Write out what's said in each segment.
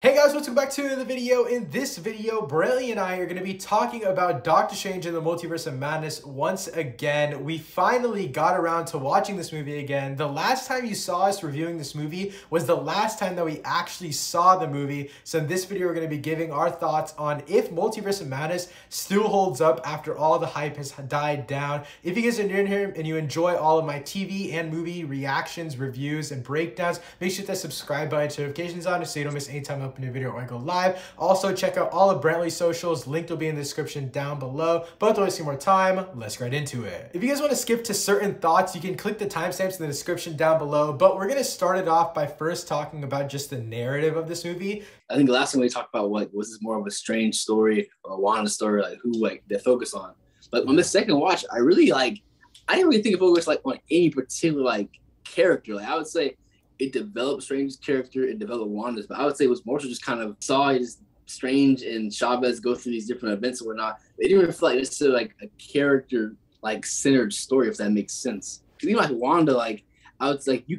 Hey guys, welcome back to the video. In this video, Brantley and I are going to be talking about Doctor Strange in the Multiverse of Madness once again. We finally got around to watching this movie again. The last time you saw us reviewing this movie was the last time that we actually saw the movie. So in this video, we're going to be giving our thoughts on if Multiverse of Madness still holds up after all the hype has died down. If you guys are new here and you enjoy all of my TV and movie reactions, reviews, and breakdowns, make sure to subscribe button, notifications on so you don't miss any time I upload a new video or I go live. Also, check out all of Brantley's socials. Link will be in the description down below. But don't waste more time, let's get right into it. If you guys want to skip to certain thoughts, you can click the timestamps in the description down below. But we're going to start it off by first talking about just the narrative of this movie. I think the last time we talked about what was this more of a Strange story or a Wanda story, like who like they focus on. But on this second watch, I didn't really think it focused like on any particular like character. Like I would say it developed Strange's character, it developed Wanda's, but I would say it was more so just kind of saw just Strange and Chavez go through these different events and whatnot. It didn't really feel like necessarily like a character like centered story, if that makes sense. Because even like Wanda, like I was like I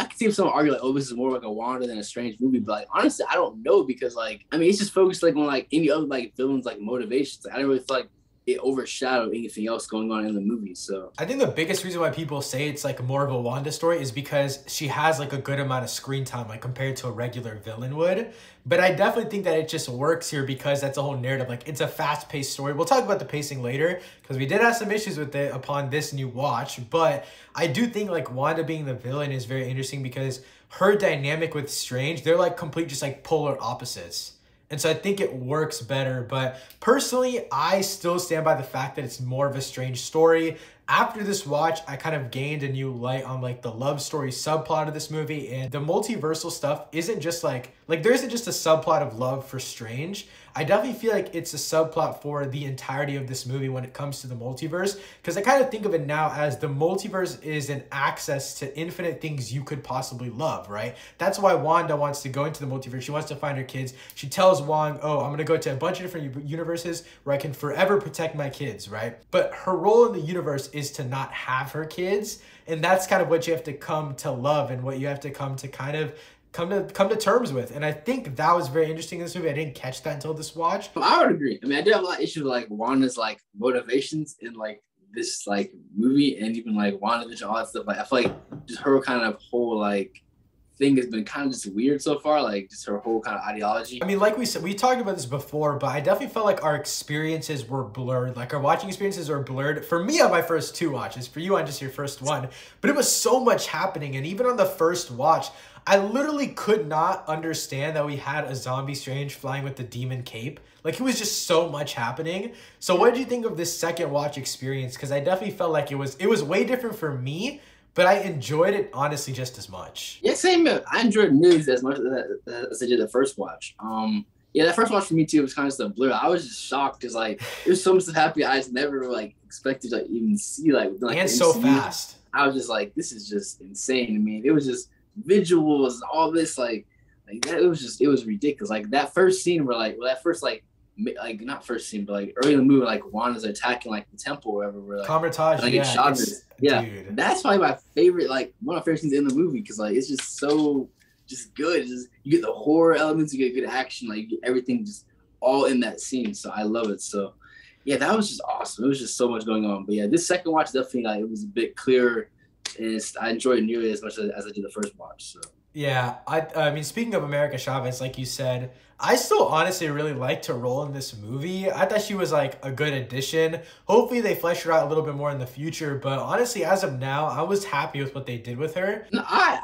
could see if someone argue like, oh, this is more like a Wanda than a Strange movie, but like honestly, I don't know because like it's just focused like on like any other like villains like motivations. Like, I didn't really feel like it overshadowed anything else going on in the movie. So I think the biggest reason why people say it's like more of a Wanda story is because she has like a good amount of screen time, like compared to a regular villain would. But I definitely think that it just works here because that's a whole narrative. Like it's a fast-paced story. We'll talk about the pacing later because we did have some issues with it upon this new watch. But I do think like Wanda being the villain is very interesting because her dynamic with Strange, they're like complete just like polar opposites. And so I think it works better. But personally, I still stand by the fact that it's more of a Strange story. After this watch, I kind of gained a new light on like the love story subplot of this movie, and the multiversal stuff isn't just like there isn't just a subplot of love for Strange. I definitely feel like it's a subplot for the entirety of this movie when it comes to the multiverse, because I kind of think of it now as the multiverse is an access to infinite things you could possibly love, right? That's why Wanda wants to go into the multiverse. She wants to find her kids. She tells Wong, oh, I'm going to go to a bunch of different universes where I can forever protect my kids, right? But her role in the universe is to not have her kids, and that's kind of what you have to come to love and what you have to come to kind of come to terms with. And I think that was very interesting in this movie. I didn't catch that until this watch. I would agree. I do have a lot of issues with like Wanda's like motivations in like this like movie, and even like WandaVision, all that stuff. Like I feel like just her kind of whole like thing has been kind of just weird so far, like just her whole kind of ideology. I mean, like we said, we talked about this before, but I definitely felt like our experiences were blurred. Like our watching experiences were blurred. For me on my first two watches, for you on just your first one. But it was so much happening. And even on the first watch, I literally could not understand that we had a zombie Strange flying with the demon cape. Like it was just so much happening. So what did you think of this second watch experience? Because I definitely felt like it was way different for me, but I enjoyed it honestly just as much. Yeah, same. I enjoyed movies as much as I did the first watch. Yeah, that first watch for me too was kind of just a blur. I was just shocked because like there's so much stuff happening I just never like expected to even see like and so fast. I was just like, this is just insane to me. It was just visuals, all this like that. It was ridiculous. Like that first scene where that first not first scene, but like early in the movie, like Wanda's attacking like the temple or whatever. Where like Kamar-Taj, like yeah, Chavez. Yeah, dude. That's probably my favorite, like one of my favorite scenes in the movie because like it's just so just good. You get the horror elements, you get good action, like you get everything just all in that scene. So I love it. So yeah, that was just awesome. It was just so much going on. But yeah, this second watch definitely like it was a bit clearer, and I enjoyed it nearly as much as I did the first watch. So. Yeah, I mean, speaking of America Chavez, like you said, I still honestly really liked her role in this movie. I thought she was like a good addition. Hopefully they flesh her out a little bit more in the future. But honestly, as of now, I was happy with what they did with her. No, I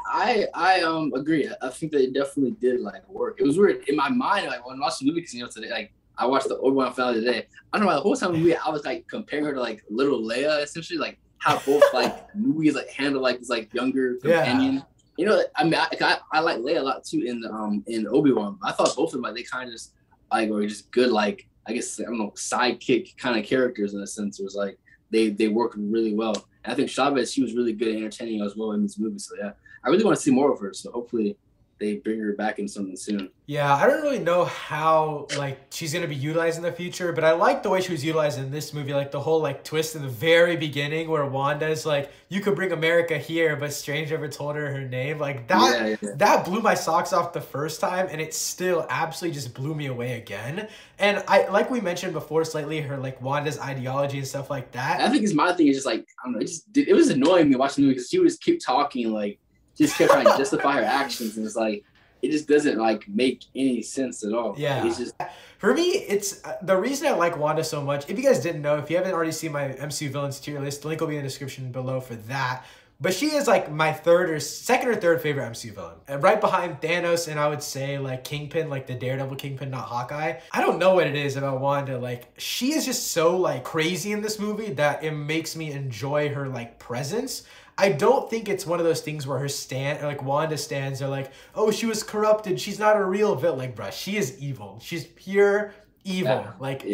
agree. I think they definitely did like work. It was weird in my mind, like when I watched the movie, because today, like I watched the Obi-Wan finale today. I don't know, the whole time movie, I was like comparing her to like little Leia, essentially, like how both like movies like handle like this like younger companion. Yeah. You know, I mean, I like Leia a lot too in Obi-Wan. I thought both of them like they kind of just like were just good, like I guess I don't know, sidekick kind of characters in a sense. It was like they worked really well. And I think Chavez, she was really good at entertaining as well in this movie. So yeah, I really want to see more of her. So hopefully they bring her back in something soon. Yeah, I don't really know how like she's gonna be utilized in the future, but I like the way she was utilized in this movie, like the whole like twist in the very beginning where Wanda's like, "You could bring America here," but Strange never told her her name. Like that, that blew my socks off the first time, and it still absolutely just blew me away again. And I like we mentioned before, slightly her like Wanda's ideology and stuff like that. I think it's my thing is just like I don't know, it was annoying me watching the movie because she would just keep talking like just kept trying to justify her actions, and it's like. It just doesn't like make any sense at all. Yeah. It's just for me, it's the reason I like Wanda so much. If you guys didn't know, if you haven't already seen my MCU villains tier list, the link will be in the description below for that. But she is like my second or third favorite MCU villain. And right behind Thanos and I would say like Kingpin, like the Daredevil Kingpin, not Hawkeye. I don't know what it is about Wanda. Like she is just so like crazy in this movie that it makes me enjoy her like presence. I don't think it's one of those things where like Wanda stands are like, oh, she was corrupted. She's not a real villain. Like, bruh, she is evil. She's pure evil.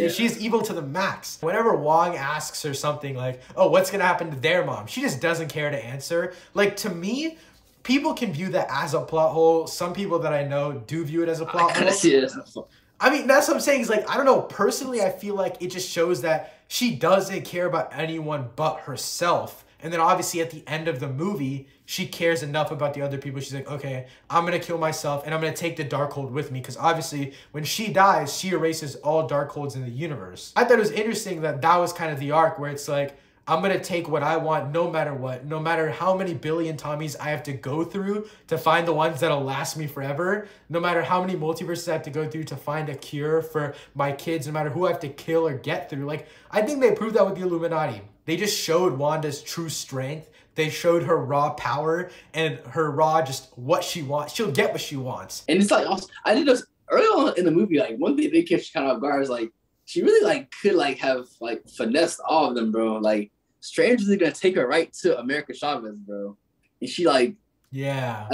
She's evil to the max. Whenever Wong asks her something like, oh, what's going to happen to their mom? She just doesn't care to answer. Like, to me, people can view that as a plot hole. Some people that I know do view it as a plot hole. I mean, that's what I'm saying is like, I don't know. Personally, I feel like it just shows that she doesn't care about anyone but herself. And then obviously at the end of the movie, she cares enough about the other people. She's like, okay, I'm going to kill myself and I'm going to take the Darkhold with me. Because obviously when she dies, she erases all Darkholds in the universe. I thought it was interesting that that was kind of the arc where it's like, I'm going to take what I want no matter what. No matter how many billion Tommies I have to go through to find the ones that'll last me forever. No matter how many multiverses I have to go through to find a cure for my kids. No matter who I have to kill or get through. Like, I think they proved that with the Illuminati. They just showed Wanda's true strength. They showed her raw power and her raw just what she wants. She'll get what she wants. And it's like, also, I think those early on in the movie, like one thing they kept kind of off guard is like, she really like could like have like finessed all of them, bro. Like Strange is gonna take her right to America Chavez, bro. And she like, yeah,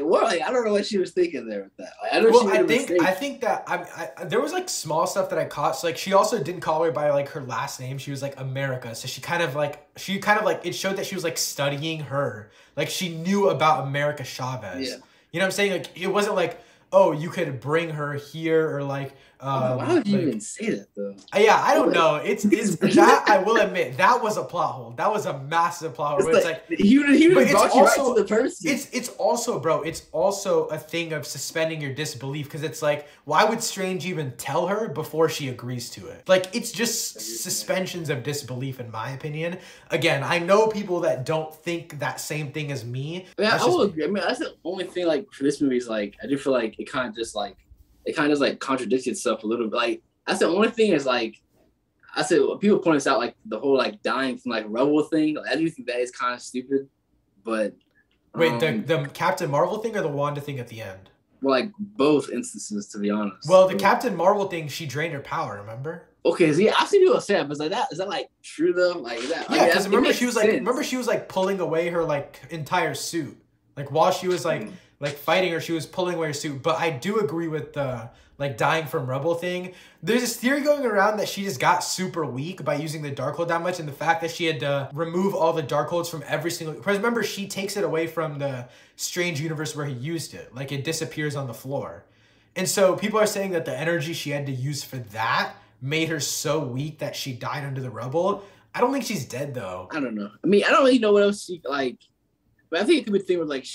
what? Like, I don't know what she was thinking there with that. Like, I think that there was like small stuff that I caught. So like she also didn't call her by like her last name. She was like America. So she kind of like it showed that she was like studying her. Like she knew about America Chavez. Yeah. You know what I'm saying? Like it wasn't like, oh, you could bring her here or like. Why would you even say that though? Yeah, I don't know. It's that I will admit that was a plot hole. That was a massive plot hole. It's like he brought you right to the person. It's also, bro. It's also a thing of suspending your disbelief because it's like, why would Strange even tell her before she agrees to it? Like it's just suspensions of disbelief, in my opinion. Again, I know people that don't think that same thing as me. I will agree. I mean, that's the only thing. Like for this movie is like, I do feel like it kind of just like contradicts itself a little bit. Like that's the only thing is like I said people point us out like the whole like dying from like Rebel thing. Like, I do think that is kind of stupid. But wait, the Captain Marvel thing or the Wanda thing at the end? Well, like both instances, to be honest. Well, the Captain Marvel thing, she drained her power. Remember? Okay, see, I've seen people say that, but like is that like true though? Like is that? Yeah, because remember she was like pulling away her like entire suit, like while she was like fighting her, she was pulling away her suit. But I do agree with the like dying from Rebel thing. There's this theory going around that she just got super weak by using the Darkhold that much, and the fact that she had to remove all the Darkholds from every single. Because remember, she takes it away from the Strange universe where he used it, like it disappears on the floor. And so people are saying that the energy she had to use for that made her so weak that she died under the Rebel. I don't think she's dead though. I don't know. I mean, I don't really know what else she like. But I think it could be a thing where like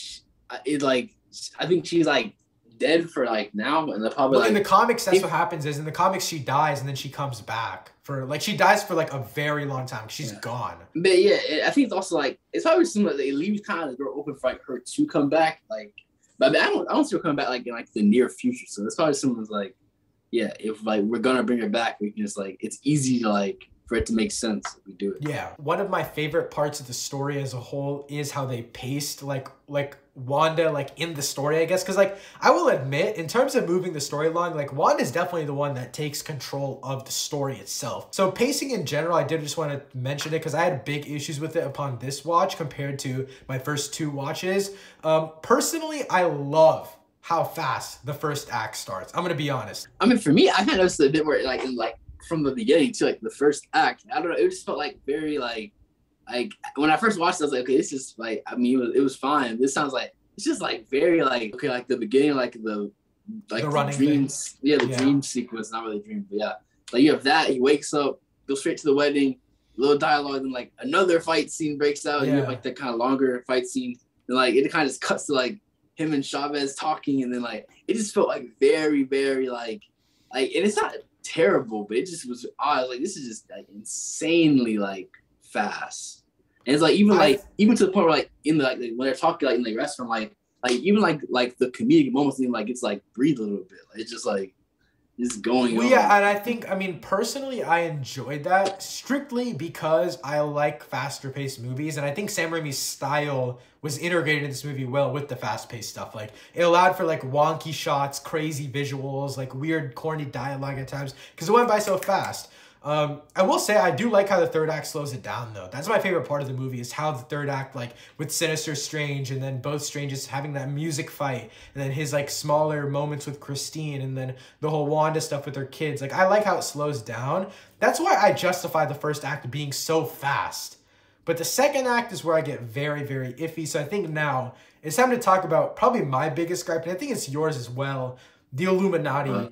I think she's like dead for like now, and the probably in the comics that's what happens is in the comics she dies and then she comes back for like she dies for like a very long time. She's gone. But yeah, I think it's also like it's probably something that they leave kind of the door open for like her to come back. Like, but I mean, I don't see her coming back like in like the near future. So it's probably someone's like, yeah, if like we're gonna bring her back, we can just like it's easy to like for it to make sense if we do it. Yeah. One of my favorite parts of the story as a whole is how they paced like Wanda like in the story, I guess. Because like I will admit, in terms of moving the story along, like Wanda's definitely the one that takes control of the story itself. So pacing in general, I did just want to mention it because I had big issues with it upon this watch compared to my first two watches. Personally, I love how fast the first act starts. I'm gonna be honest. I mean, for me, I kind of noticed a bit more like from the beginning to like the first act. I don't know. It just felt like very like when I first watched it, I was like, okay, this is like, I mean, it was fine. This sounds like it's just like very like okay, like the beginning, like the running dreams, thing. the dream sequence, not really dream, but yeah, like you have that. He wakes up, goes straight to the wedding, little dialogue, and like another fight scene breaks out. You have like that kind of longer fight scene, and like it kind of just cuts to like him and Chavez talking, and then like it just felt like very, very like, and it's not terrible, but it just was odd. Like this is just like insanely like fast, and it's like even to the point where like in the like when they're talking like in the restaurant, like even like the comedic moments, even like it's like breathe a little bit, like it's just like just going on. Yeah, and I think, I mean, personally, I enjoyed that strictly because I like faster paced movies, and I think Sam Raimi's style was integrated in this movie well with the fast paced stuff. Like it allowed for like wonky shots, crazy visuals, like weird corny dialogue at times because it went by so fast. I will say I do like how the third act slows it down though. That's my favorite part of the movie is how the third act, like with Sinister Strange and then both Stranges having that music fight and then his like smaller moments with Christine and then the whole Wanda stuff with her kids. Like I like how it slows down. That's why I justify the first act being so fast. But the second act is where I get very, very iffy. So I think now it's time to talk about probably my biggest gripe, and I think it's yours as well. The Illuminati,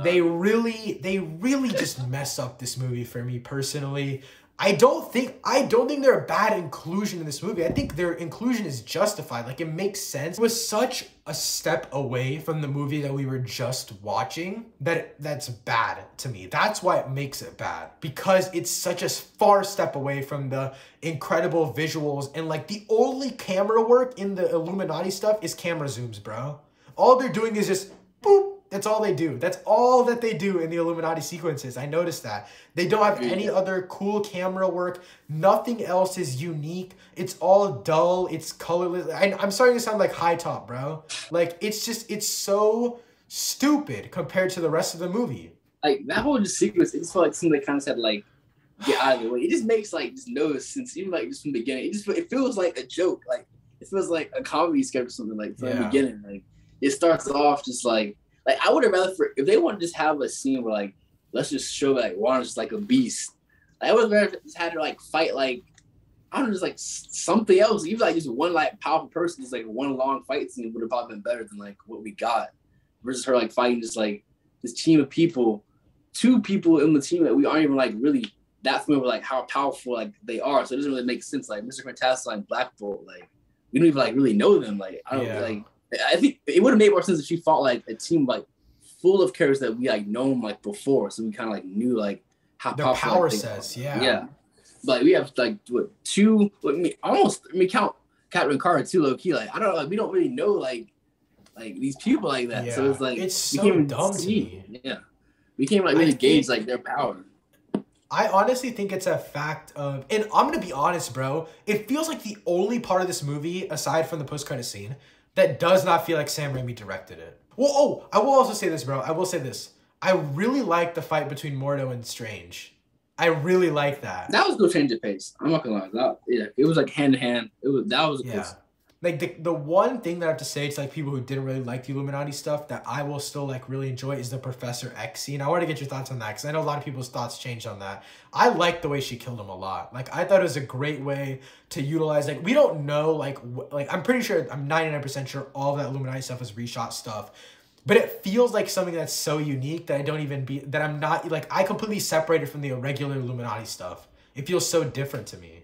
they really just mess up this movie for me personally. I don't think they're a bad inclusion in this movie. I think their inclusion is justified. Like it makes sense. It was such a step away from the movie that we were just watching that's bad to me. That's why it makes it bad, because it's such a far step away from the incredible visuals, and like the only camera work in the Illuminati stuff is camera zooms, bro. All they're doing is just boop. That's all they do. That's all that they do in the Illuminati sequences. I noticed that. They don't have any other cool camera work. Nothing else is unique. It's all dull. It's colorless. I'm starting to sound like High Top, bro. Like, it's so stupid compared to the rest of the movie. Like, that whole sequence, it just felt like something they kind of said, like, get out of the way. It just makes, like, just no sense. Even, like, just from the beginning. It feels like a joke. Like, it feels like a comedy sketch or something, like, from the beginning. Like, it starts off just, like I would have rather if they want to just have a scene where like let's just show like Wanda's just like a beast. Like, I would have rather just had her like fight like I don't know, just like something else. Even like just one like powerful person, just like one long fight scene would have probably been better than like what we got. Versus her like fighting just like this team of people, two people in the team that we aren't even like really that familiar with like how powerful like they are. So it doesn't really make sense. Like Mr. Fantastic and Black Bolt, like we don't even like really know them. Like I don't like. I think it would have made more sense if she fought like a team like full of characters that we like known like before, so we kind of like knew like how their power sets. Yeah. But we have like what two? Count Captain Carter too, low key. Like I don't know, like we don't really know like these people like that. So it's like it's so dumb to me. Yeah, we can't like really gauge like their power. I honestly think it's a fact of, and I'm gonna be honest, bro. It feels like the only part of this movie, aside from the post-credit scene, that does not feel like Sam Raimi directed it. Well, I will also say this, bro. I will say this. I really like the fight between Mordo and Strange. I really like that. That was a good change of pace. I'm not gonna lie. It was like hand in hand. That was a cool. Like the one thing that I have to say to like people who didn't really like the Illuminati stuff that I will still like really enjoy is the Professor X scene. I want to get your thoughts on that because I know a lot of people's thoughts changed on that. I like the way she killed him a lot. Like I thought it was a great way to utilize, like we don't know like I'm pretty sure, I'm 99% sure all of that Illuminati stuff is reshot stuff. But it feels like something that's so unique that I'm not like I completely separated from the regular Illuminati stuff. It feels so different to me.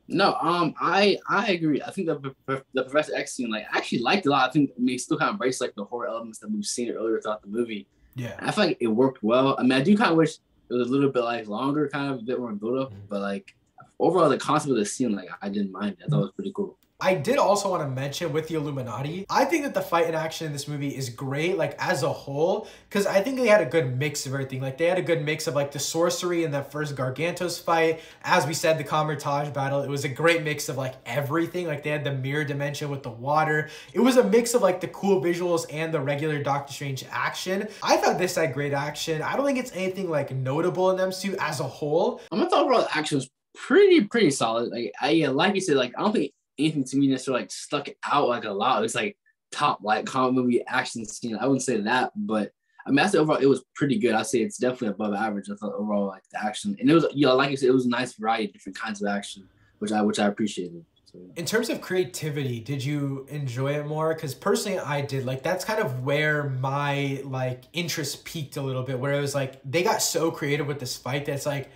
No, I agree. I think the Professor X scene, like, I actually liked it a lot. I think it still kind of embrace like the horror elements that we've seen earlier throughout the movie. Yeah, I feel like it worked well. I mean, I do kind of wish it was a little bit like longer, kind of a bit more build up. But like overall, the concept of the scene, like, I didn't mind it. I thought it was pretty cool. I did also want to mention with the Illuminati, I think that the fight and action in this movie is great, like as a whole, because I think they had a good mix of everything. Like they had a good mix of like the sorcery in that first Gargantos fight. As we said, the Kamar-Taj battle, it was a great mix of like everything. Like they had the mirror dimension with the water. It was a mix of like the cool visuals and the regular Doctor Strange action. I thought this had great action. I don't think it's anything like notable in MCU as a whole. I thought overall the action was pretty solid. Like like you said, like I don't think anything to me necessarily like stuck out like a lot. It's like top like comic movie action scene. I wouldn't say that, but I mean I say overall it was pretty good. I'd say it's definitely above average. I thought overall like the action, and it was like you said, it was a nice variety of different kinds of action, which I appreciated. So, yeah. In terms of creativity, did you enjoy it more? Because personally, I did. Like, that's kind of where my, like, interest peaked a little bit, where it was like, they got so creative with this fight that's like,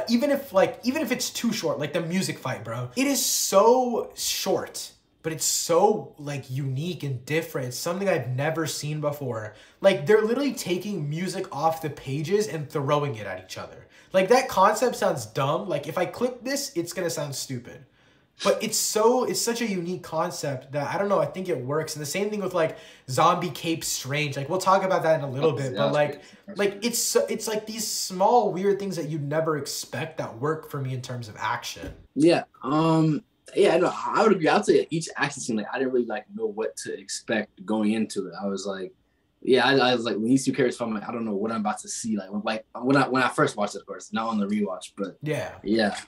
even if it's too short, like the music fight, bro, it is so short, but it's so, like, unique and different. It's something I've never seen before. Like, they're literally taking music off the pages and throwing it at each other. Like, that concept sounds dumb. Like, if I click this, it's gonna sound stupid. But it's such a unique concept that, I don't know, I think it works. And the same thing with, like, Zombie Cape Strange. Like, we'll talk about that in a little bit. But, like, it's like these small, weird things that you'd never expect that work for me in terms of action. Yeah. Yeah, no, I would agree. I would say each action scene, like, I didn't really, like, know what to expect going into it. I was like, yeah, I was like, when these two characters come, like, I don't know what I'm about to see. Like when I first watched it, of course, not on the rewatch, but yeah,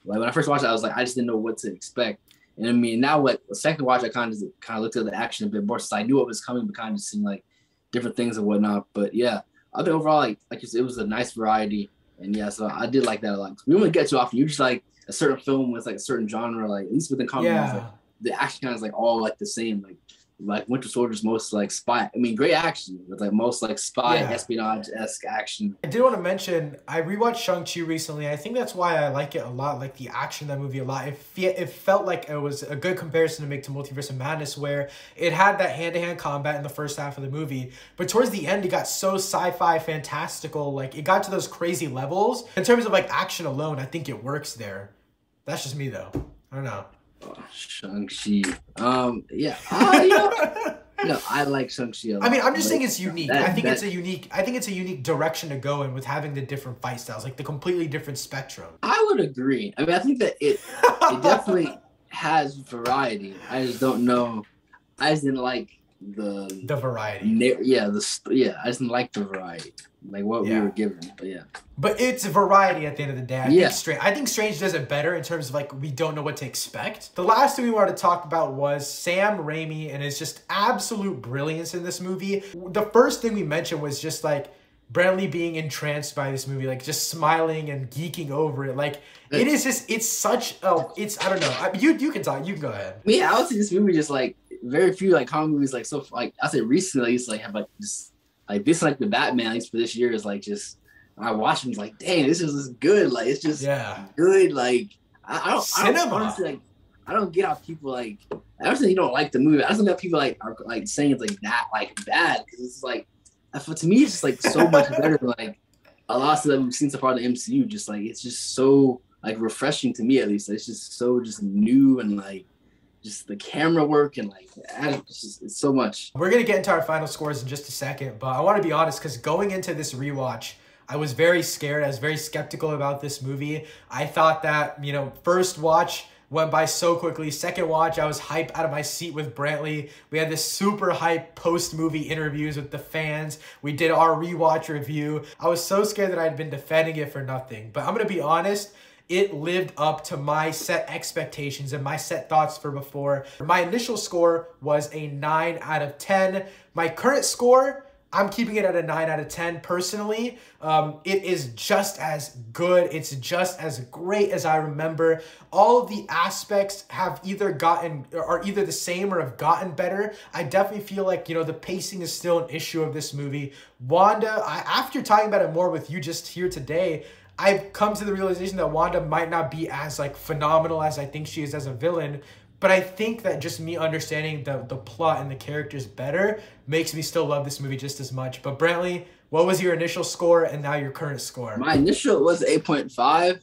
like when I first watched it, I was like, I just didn't know what to expect. And I mean, now what the second watch, I kind of looked at the action a bit more, so I knew what was coming, but kind of seeing like different things and whatnot. But yeah, I think overall, like you said, it was a nice variety, and yeah, so I did like that a lot. We don't get too often. You just like a certain film with like a certain genre, like at least within comedy, like, the action kind of is like all like the same, like Winter Soldier's most like spy. I mean, great action with like most like spy espionage-esque action. I did want to mention, I rewatched Shang-Chi recently. I think that's why I like it a lot, like the action of that movie a lot. It felt like it was a good comparison to make to Multiverse of Madness, where it had that hand-to-hand combat in the first half of the movie, but towards the end it got so sci-fi fantastical, like it got to those crazy levels. In terms of like action alone, I think it works there. That's just me though. I don't know. Oh, Shang-Chi. Yeah. No, I like Shang-Chi a lot. I mean, I'm just saying it's unique. I think it's a unique direction to go in with having the different fight styles, like the completely different spectrum. I would agree. I mean, I think that it definitely has variety. I just don't know. I just didn't like the variety. Yeah, I just didn't like the variety, like what we were given. But yeah. But it's variety at the end of the day. I think Strange does it better in terms of like we don't know what to expect. The last thing we wanted to talk about was Sam Raimi and his just absolute brilliance in this movie. The first thing we mentioned was just like Brantley being entranced by this movie, like just smiling and geeking over it. Like it is just, it's such a, it's, I don't know. You can talk, you can go ahead. Yeah, I would say this movie just like very few like comic movies like so like I say recently I used to like have like just like this like the Batman at least for this year is like just I watched him like dang this is good, like it's just good, like I don't honestly like I don't get how people like I don't say you don't like the movie. I just don't get how people like are like saying it's like that like bad, because it's like to me it's just like so much better than like a lot of stuff we've seen so far in the MCU. Just like it's just so like refreshing to me, at least. It's just so just new, and like just the camera work and like it's so much. We're gonna get into our final scores in just a second, but I want to be honest, because going into this rewatch, I was very scared. I was very skeptical about this movie. I thought that, you know, first watch went by so quickly. Second watch, I was hyped out of my seat with Brantley. We had this super hype post-movie interviews with the fans. We did our rewatch review. I was so scared that I'd been defending it for nothing. But I'm gonna be honest, it lived up to my set expectations and my set thoughts for before. My initial score was a 9 out of 10. My current score, I'm keeping it at a 9 out of 10 personally. It is just as good. It's just as great as I remember. All of the aspects are either the same or have gotten better. I definitely feel like, you know, the pacing is still an issue of this movie. Wanda, after talking about it more with you just here today, I've come to the realization that Wanda might not be as like phenomenal as I think she is as a villain, but I think that just me understanding the plot and the characters better makes me still love this movie just as much. But Brantley, what was your initial score and now your current score? My initial was 8.5.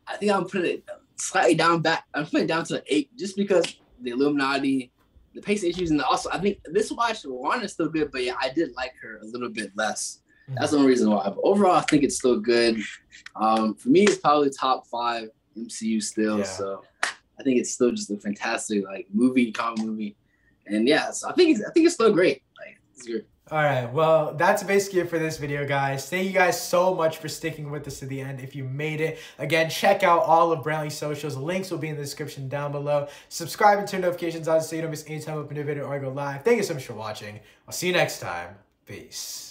I think I'm putting it slightly down back. I'm putting it down to 8 just because the Illuminati, the pace issues, and also I think this watch, Wanda's still good, but yeah, I did like her a little bit less. That's the only reason why. But overall, I think it's still good. For me, it's probably top 5 MCU still. Yeah. So I think it's still just a fantastic like comic movie, and yeah, so I think it's still great. Like it's good. All right, well, that's basically it for this video, guys. Thank you guys so much for sticking with us to the end. If you made it, again, check out all of Brantley's socials. Links will be in the description down below. Subscribe and turn notifications on so you don't miss any time I open a video or I go live. Thank you so much for watching. I'll see you next time. Peace.